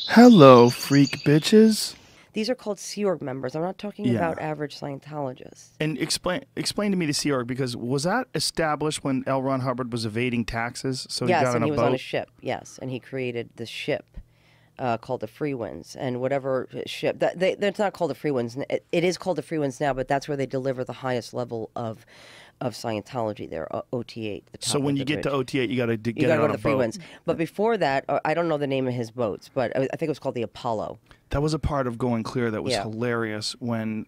Hello, freak bitches. These are called Sea Org members. I'm not talking about average Scientologists. And explain to me the Sea Org, because was that established when L. Ron Hubbard was evading taxes? So yes, he got and on he a was boat? on a ship. Yes, and he created the ship called the Free Winds, and whatever ship that's not called the Free Winds. It is called the Free Winds now, but that's where they deliver the highest level of Scientology. They're OT8. So when you get to OT8, you got to get you got to on go to a the Free boat. Winds. But before that, I don't know the name of his boats, but I think it was called the Apollo. That was a part of Going Clear that was Yeah. hilarious when,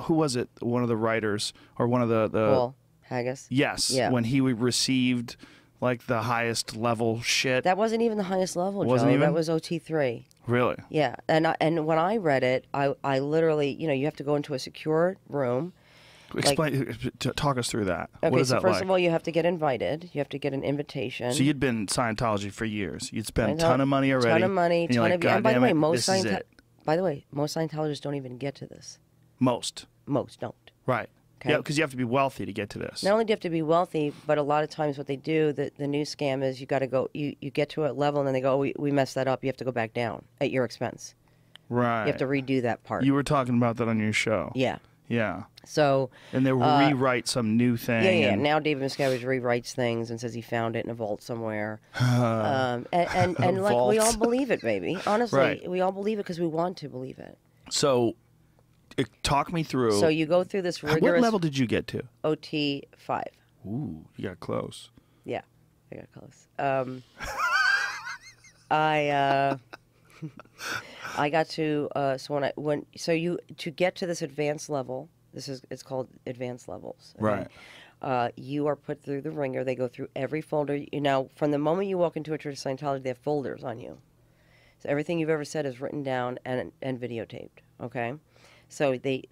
who was it? One of the writers or one of the Paul Haggis? Yes, Yeah. when he received like the highest level shit. That wasn't even the highest level, Wasn't Joe. even? That was OT3. Really? Yeah, and when I read it, I literally, you have to go into a secure room. Explain, talk us through that. Okay, What is so that first like? of all, you have to get invited. You have to get an invitation. So you'd been Scientology for years. You'd spent a ton of money already. Ton of money, and you're ton like, of. God And by the damn way, it, most this is it. most Scientologists don't even get to this. Most. Most don't. Right. Okay. Yeah, because you have to be wealthy to get to this. Not only do you have to be wealthy, but a lot of times what they do, the new scam is you got to go. You get to a level and then they go, oh, we messed that up. You have to go back down at your expense. Right. You have to redo that part. You were talking about that on your show. Yeah. Yeah. So. And they rewrite some new thing. Yeah. and- Now David Miscavige rewrites things and says he found it in a vault somewhere. And like we all Vault. believe it, baby. Honestly, Right. we all believe it because we want to believe it. So, talk me through. So you go through this rigorous What level did you get to? OT 5. Ooh, you got close. Yeah, I got close. I got to to get to this advanced level. It's called advanced levels. Okay? Right. You are put through the ringer. They go through every folder. Now, from the moment you walk into a church of Scientology, they have folders on you. So everything you've ever said is written down and videotaped. Okay, so they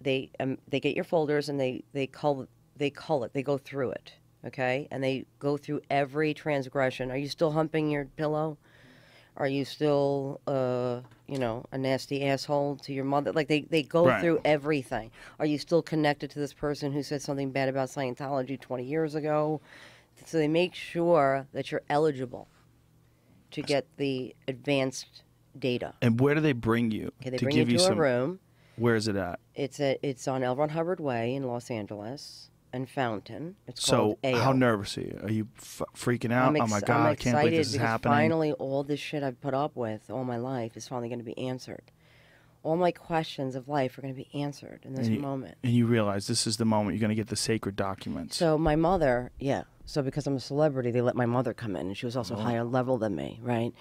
get your folders and they cull it. They go through it. Okay, and they go through every transgression. Are you still humping your pillow? Are you still, a nasty asshole to your mother? Like, they go Right. through everything. Are you still connected to this person who said something bad about Scientology 20 years ago? So they make sure that you're eligible to get the advanced data. And where do they bring you? Okay, they to bring give you to some, a room. Where is it at? It's on L. Ron Hubbard Way in Los Angeles and Fountain. It's So, called AO. how nervous are you? Are you freaking out? Oh my God, I'm I can't believe this is because happening. finally all this shit I've put up with all my life is finally going to be answered. All my questions of life are going to be answered in this moment. And you realize this is the moment you're going to get the sacred documents. So my mother, yeah. So because I'm a celebrity, they let my mother come in, and she was also Oh. higher level than me, right?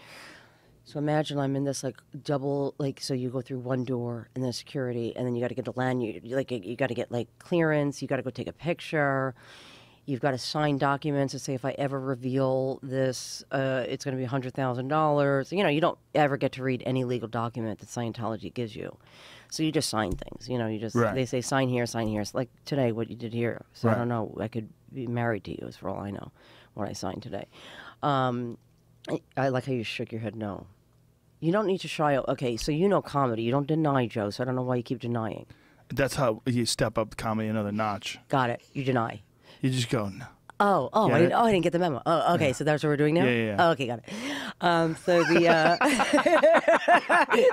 So imagine I'm in this double, so you go through one door and then security, and then you got to get a lanyard, you got to get clearance, you got to go take a picture, you've got to sign documents to say if I ever reveal this, it's going to be $100,000. You don't ever get to read any legal document that Scientology gives you, so you just sign things. Right. They say sign here, sign here. It's like today, what you did here. So Right. I don't know. I could be married to you, as for all I know, what I signed today. I like how you shook your head no. You don't need to shy. Okay, so comedy. You don't deny, Joe, so I don't know why you keep denying. That's how you step up comedy another notch. Got it. You deny. You just go, no. Oh, Get I it? didn't get the memo. Oh, okay, so that's what we're doing now? Yeah. Oh, okay, got it. So the,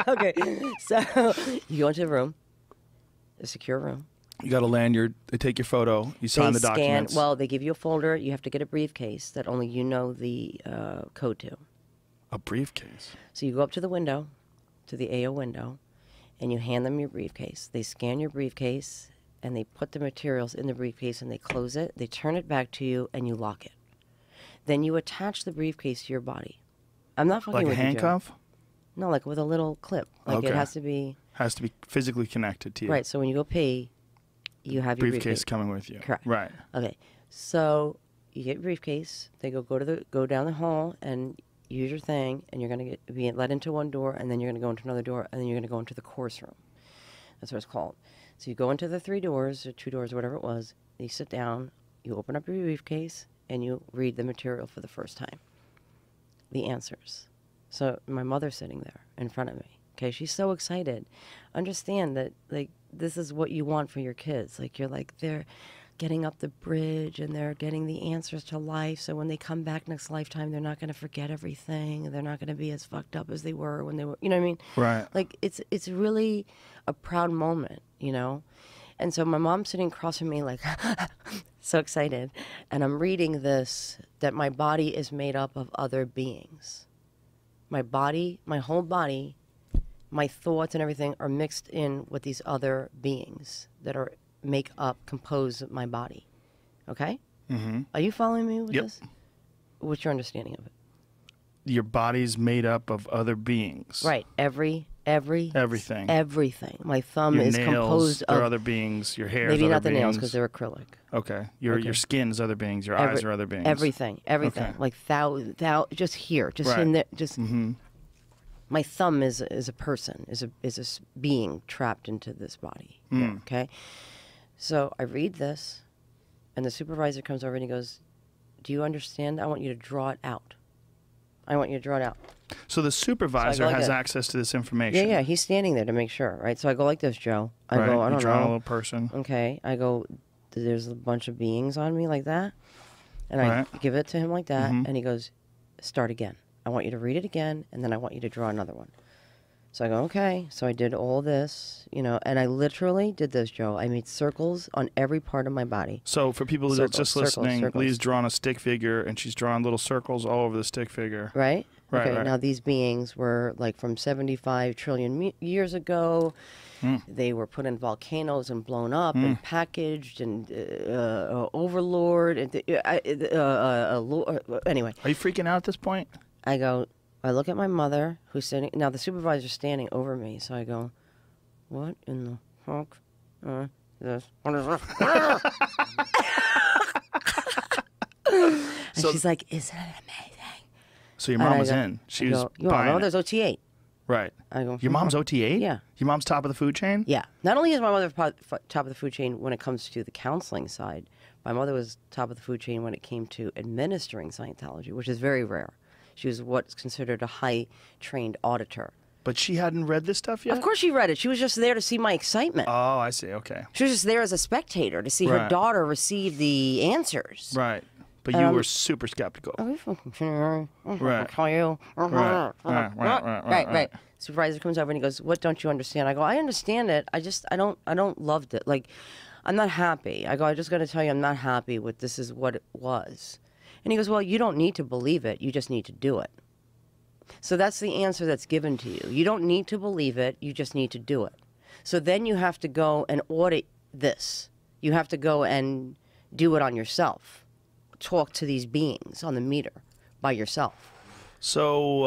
okay, so you go into the room, a secure room. You got a lanyard. They take your photo. You sign the documents. Well, they give you a folder. You have to get a briefcase that only you know the code to. A briefcase. So you go up to the window, to the AO window, and you hand them your briefcase. They scan your briefcase, and they put the materials in the briefcase, and they close it. They turn it back to you, and you lock it. Then you attach the briefcase to your body. I'm not fucking Like a with you, Joe. handcuff? No, like with a little clip. Like Okay. it has to be... Has to be physically connected to you. Right, so when you go pee, you have your Briefcase briefcase. coming with you. Correct. Right. Okay, so you get your briefcase. They go down the hall and use your thing, and you're gonna be let into one door, and then you're gonna go into another door, and then you're gonna go into the course room. That's what it's called. So you go into the 3 doors or 2 doors, whatever it was. You sit down, you open up your briefcase, and you read the material for the first time. The answers. So my mother's sitting there in front of me. Okay, she's so excited. Understand that, this is what you want for your kids. You're getting up the bridge and they're getting the answers to life. So when they come back next lifetime, they're not going to forget everything. They're not going to be as fucked up as they were when they were, you know what I mean? Right. Like it's really a proud moment, you know? And so my mom's sitting across from me like, so excited. And I'm reading this, that my body is made up of other beings. My body, my whole body, my thoughts and everything are mixed in with these other beings that are compose my body. Okay? Mm-hmm. Are you following me with Yep. this? What's your understanding of it? Your body's made up of other beings. Right. Everything. Everything. My thumb Your is nails composed are of other beings. Your hair is maybe other not the beings. nails because they're acrylic. Okay. Your skin is other beings. Your eyes are other beings. Everything. Okay. Like just here, just Right. in there, just. Mm-hmm. My thumb is a person, is a being trapped into this body. Here, okay, so I read this, and the supervisor comes over and he goes, "Do you understand? I want you to draw it out. I want you to draw it out." So the supervisor like has that. access to this information. Yeah, he's standing there to make sure, right? So I go like this, Joe. I Right. go, I You don't draw a know. little person. Okay, I go, there's a bunch of beings on me like that, and I Right. give it to him like that, Mhm. and he goes, "Start again. I want you to read it again, and then I want you to draw another one." So I go, okay. So I did all this, you know, and I literally did this, Joe. I made circles on every part of my body. So for people who are Circles, just circles, listening, circles. Lee's drawn a stick figure, and she's drawing little circles all over the stick figure. Right? Right, Okay, right. now these beings were like from 75 trillion years ago. Hmm. They were put in volcanoes and blown up and packaged and overlord. And anyway, Are you freaking out at this point? I look at my mother who's sitting. Now the supervisor's standing over me, so I go, "What in the fuck is this? What is this?" And So- she's like, "Isn't it amazing?" So your And mom I was go- in. She I was go, "You buying know, it. there's OT8." Right. I go, Your mom's OT8? Yeah. Your mom's top of the food chain? Yeah. Not only is my mother top of the food chain when it comes to the counseling side, my mother was top of the food chain when it came to administering Scientology, which is very rare. She was what's considered a high-trained auditor. But she hadn't read this stuff yet? Of course she read it. She was just there to see my excitement. Oh, I see. Okay. She was just there as a spectator to see her Right. daughter receive the answers. Right. But you were super skeptical. Are we fucking sure? Right. Tell you. Right. Supervisor comes over and he goes, "What don't you understand?" I go, "I understand it. I don't loved it. Like, I'm not happy." I go, "I just got to tell you, I'm not happy with this is what it was." And he goes, "Well, you don't need to believe it. You just need to do it." So that's the answer that's given to you. You don't need to believe it. You just need to do it. So then you have to go and audit this. You have to go and do it on yourself. Talk to these beings on the meter by yourself. So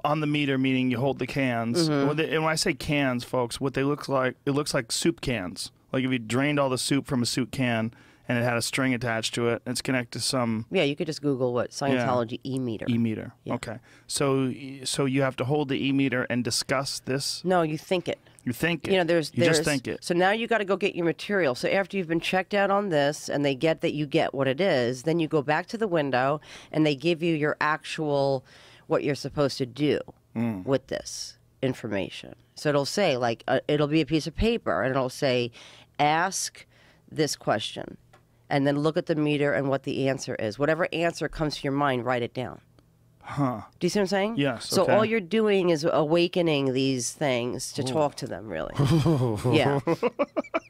on the meter, meaning you hold the cans. And when I say cans, folks, what they look like, it looks like soup cans. Like if you drained all the soup from a soup can and it had a string attached to it, it's connected to some Yeah, you could just Google what Scientology e-meter. e-meter. Yeah. Okay. So you have to hold the e-meter and discuss this? No, you think it. You think it. You know, there's just think it. So now you got to go get your material. So after you've been checked out on this and they get that you get what it is, then you go back to the window and they give you your actual what you're supposed to do with this information. So it'll say like it'll be a piece of paper and it'll say ask this question and then look at the meter and what the answer is. Whatever answer comes to your mind, write it down. Huh. Do you see what I'm saying? Yes, So okay. all you're doing is awakening these things to talk to them, really. Yeah.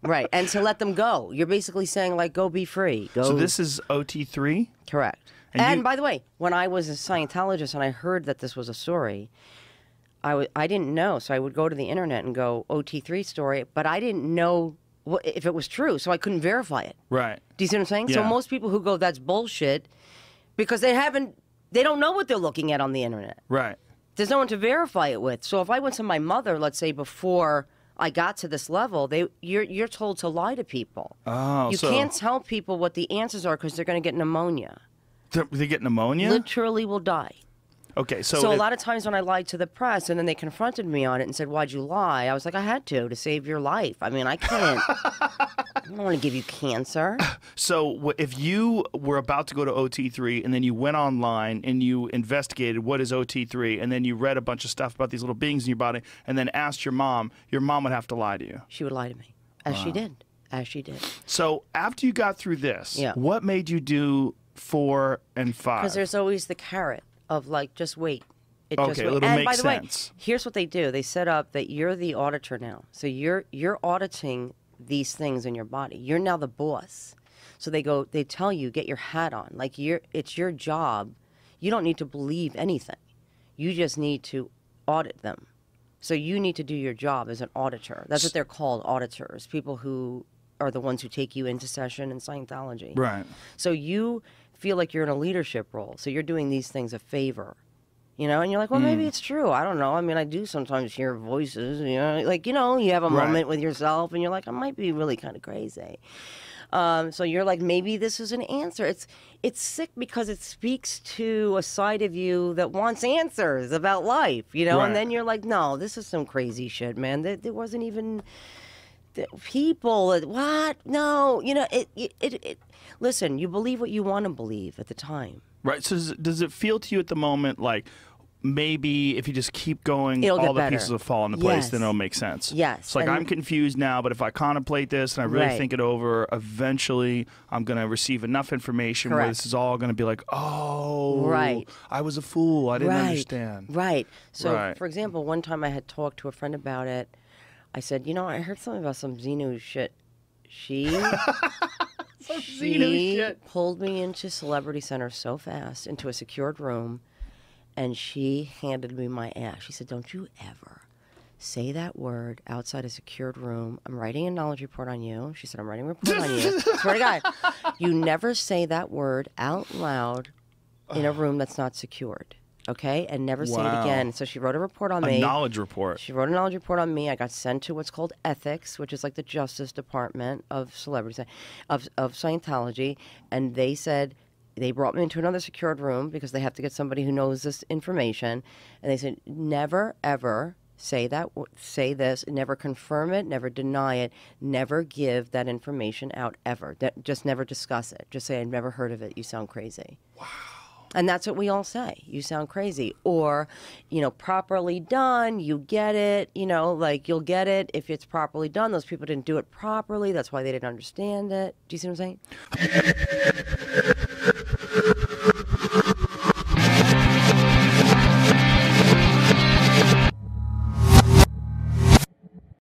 Right. And to let them go. You're basically saying, like, go be free. Go. So this is OT3? Correct. And And you- by the way, when I was a Scientologist and I heard that this was a story, I didn't know. So I would go to the internet and go, OT3 story, but I didn't know if it was true, so I couldn't verify it. Right. Do you see what I'm saying? So Yeah. most people who go, that's bullshit, because they don't know what they're looking at on the internet. Right. There's no one to verify it with. So if I went to my mother, let's say before I got to this level, you're told to lie to people. Oh, You so can't tell people what the answers are because they're going to get pneumonia. they get pneumonia? Literally will die. Okay, So a lot of times when I lied to the press and then they confronted me on it and said, "Why'd you lie?" I was like, "I had to save your life. I mean, I can't. I don't want to give you cancer." So if you were about to go to OT3 and then you went online and you investigated what is OT3 and then you read a bunch of stuff about these little beings in your body and then asked your mom would have to lie to you. She would lie to me, as she did. As she did. So after you got through this, Yeah. what made you do 4 and 5? Because there's always the carrot of like, just wait. Okay, it'll and make by the sense. way, here's what they do. They set up that you're the auditor now. So you're auditing these things in your body. You're now the boss. So they tell you, get your hat on. Like it's your job. You don't need to believe anything. You just need to audit them. So you need to do your job as an auditor. That's what they're called, auditors. People who are the ones who take you into session in Scientology. Right. So you feel like you're in a leadership role. So you're doing these things a favor. You know, and you're like, well, maybe it's true. I don't know. I mean, I do sometimes hear voices, you know, like, you know, you have a moment with yourself and you're like, I might be really kind of crazy. So you're like, maybe this is an answer. It's sick because it speaks to a side of you that wants answers about life, you know, and then you're like, no, this is some crazy shit, man. There wasn't even people. What? No, you know, listen, you believe what you want to believe at the time. Right. So does it feel to you at the moment like maybe if you just keep going, all the pieces will fall into place, then it'll make sense? Yes. It's like, I'm confused now, but if I contemplate this and I really think it over, eventually I'm going to receive enough information where this is all going to be like, oh, I was a fool. I didn't understand. Right. So, for example, one time I had talked to a friend about it. I said, you know, I heard something about some Xenu shit. She pulled me into Celebrity Center so fast, into a secured room, and she handed me my ass. She said, don't you ever say that word outside a secured room. I'm writing a knowledge report on you. She said, I'm writing a report on you. Swear to God. You never say that word out loud in a room that's not secured. Okay? And never say it again. So she wrote a report on me. A knowledge report. She wrote a knowledge report on me. I got sent to what's called ethics, which is like the Justice Department of celebrities, of Scientology. And they said, they brought me into another secured room because they have to get somebody who knows this information. And they said, never, ever say this, never confirm it, never deny it, never give that information out ever. Just never discuss it. Just say, I've never heard of it. You sound crazy. Wow. And that's what we all say. You sound crazy. Or, you know, properly done, you get it. You know, like, you'll get it if it's properly done. Those people didn't do it properly. That's why they didn't understand it. Do you see what I'm saying?